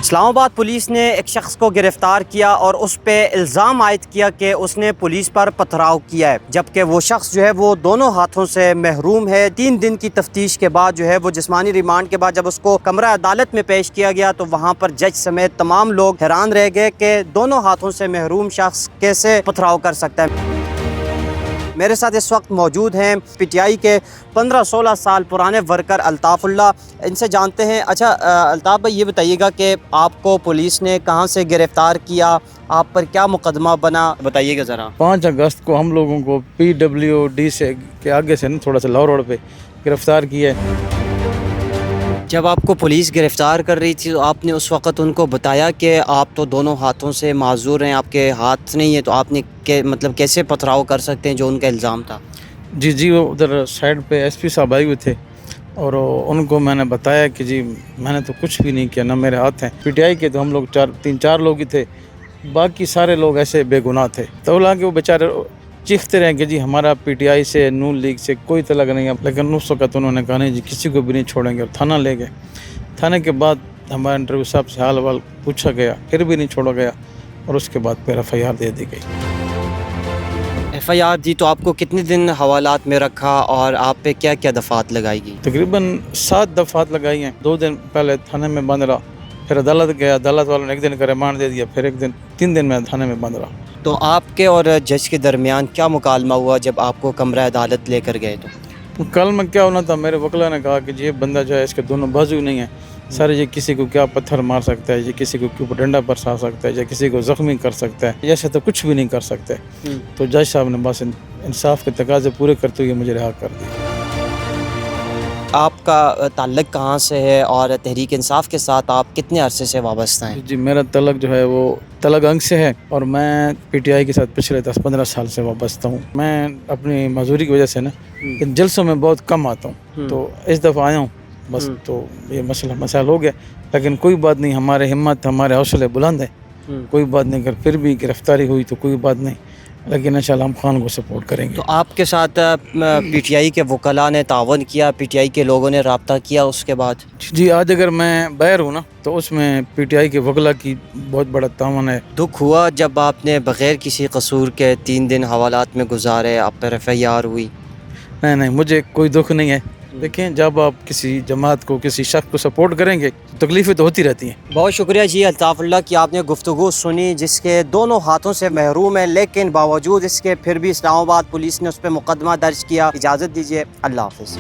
اسلام آباد پولیس نے ایک شخص کو گرفتار کیا اور اس پہ الزام عائد کیا کہ اس نے پولیس پر پتھراؤ کیا ہے، جبکہ وہ شخص جو ہے وہ دونوں ہاتھوں سے محروم ہے۔ 3 دن کی تفتیش کے بعد جو ہے وہ جسمانی ریمانڈ کے بعد جب اس کو کمرہ عدالت میں پیش کیا گیا تو وہاں پر جج سمیت تمام لوگ حیران رہ گئے کہ دونوں ہاتھوں سے محروم شخص کیسے پتھراؤ کر سکتا ہے۔ میرے ساتھ اس وقت موجود ہیں پی ٹی آئی کے 15-16 سال پرانے ورکر الطاف اللہ، ان سے جانتے ہیں۔ اچھا الطاف بھائی، یہ بتائیے گا کہ آپ کو پولیس نے کہاں سے گرفتار کیا، آپ پر کیا مقدمہ بنا، بتائیے گا ذرا۔ 5 اگست کو ہم لوگوں کو PWD سے کے آگے سے تھوڑا سا لاہور روڈ پہ گرفتار کیا ہے۔ جب آپ کو پولیس گرفتار کر رہی تھی تو آپ نے اس وقت ان کو بتایا کہ آپ تو دونوں ہاتھوں سے معذور ہیں، آپ کے ہاتھ نہیں ہیں، تو آپ نے مطلب کیسے پتھراؤ کر سکتے ہیں جو ان کا الزام تھا؟ جی وہ ادھر سائڈ پہ SP صاحب آئے ہوئے تھے اور ان کو میں نے بتایا کہ جی میں نے تو کچھ بھی نہیں کیا، نہ میرے ہاتھ ہیں۔ PTI کے تو ہم لوگ 3-4 لوگ ہی تھے، باقی سارے لوگ ایسے بے گناہ تھے۔ تو لا کے وہ بیچارے چیختے رہے کہ جی ہمارا PTI سے نون لیگ سے کوئی تعلق نہیں ہے، لیکن اس وقت انہوں نے کہا نہیں جی کسی کو بھی نہیں چھوڑیں گے، اور تھانہ لے گئے۔ تھانے کے بعد ہمارا انٹرویو صاحب سے حال وال پوچھا گیا، پھر بھی نہیں چھوڑا گیا، اور اس کے بعد پھر FIR دے دی گئی۔ FIR دی تو آپ کو کتنے دن حوالات میں رکھا اور آپ پہ کیا کیا دفعات لگائی گئی؟ تقریباً 7 دفعات لگائی ہیں۔ 2 دن پہلے تھانے میں بند رہا، پھر عدالت گیا، عدالت والوں نے 1 دن کا ریمانڈ دے دیا، پھر 1 دن 3 دن میں تھانے میں بند رہا۔ تو آپ کے اور جج کے درمیان کیا مکالمہ ہوا جب آپ کو کمرہ عدالت لے کر گئے؟ تو کل میں کیا ہونا تھا، میرے وکلا نے کہا کہ جی یہ بندہ جو ہے اس کے دونوں بازو نہیں ہیں سر، یہ کسی کو کیا پتھر مار سکتا ہے، یہ کسی کو کیوں ڈنڈا برسا سکتا ہے، یا کسی کو زخمی کر سکتا ہے، ایسے تو کچھ بھی نہیں کر سکتے۔ تو جج صاحب نے بس انصاف کے تقاضے پورے کرتے ہوئے مجھے رہا کر دیا۔ آپ کا تعلق کہاں سے ہے اور تحریک انصاف کے ساتھ آپ کتنے عرصے سے وابستہ ہیں؟ جی میرا تعلق جو ہے وہ تلگ انگ سے ہے، اور میں PTI کے ساتھ پچھلے 10-15 سال سے وابستہ ہوں۔ میں اپنی معذوری کی وجہ سے نا ان جلسوں میں بہت کم آتا ہوں، تو اس دفعہ آیا ہوں بس، تو یہ مسائل ہو گیا، لیکن کوئی بات نہیں، ہمارے ہمت ہمارے حوصلے بلند ہیں، کوئی بات نہیں، اگر پھر بھی گرفتاری ہوئی تو کوئی بات نہیں، لیکن انشاءاللہ ہم خان کو سپورٹ کریں گے۔ تو آپ کے ساتھ PTI کے وکلاء نے تعاون کیا، PTI کے لوگوں نے رابطہ کیا اس کے بعد؟ جی آج اگر میں باہر ہوں نا تو اس میں PTI کے وکلاء کی بہت بڑا تعاون ہے۔ دکھ ہوا جب آپ نے بغیر کسی قصور کے 3 دن حوالات میں گزارے، آپ پر FIR ہوئی؟ نہیں مجھے کوئی دکھ نہیں ہے۔ دیکھیں جب آپ کسی جماعت کو کسی شخص کو سپورٹ کریں گے تو تکلیفیں تو ہوتی رہتی ہیں۔ بہت شکریہ جی الطاف اللہ کی آپ نے گفتگو سنی، جس کے دونوں ہاتھوں سے محروم ہے، لیکن باوجود اس کے پھر بھی اسلام آباد پولیس نے اس پہ مقدمہ درج کیا۔ اجازت دیجیے، اللہ حافظ۔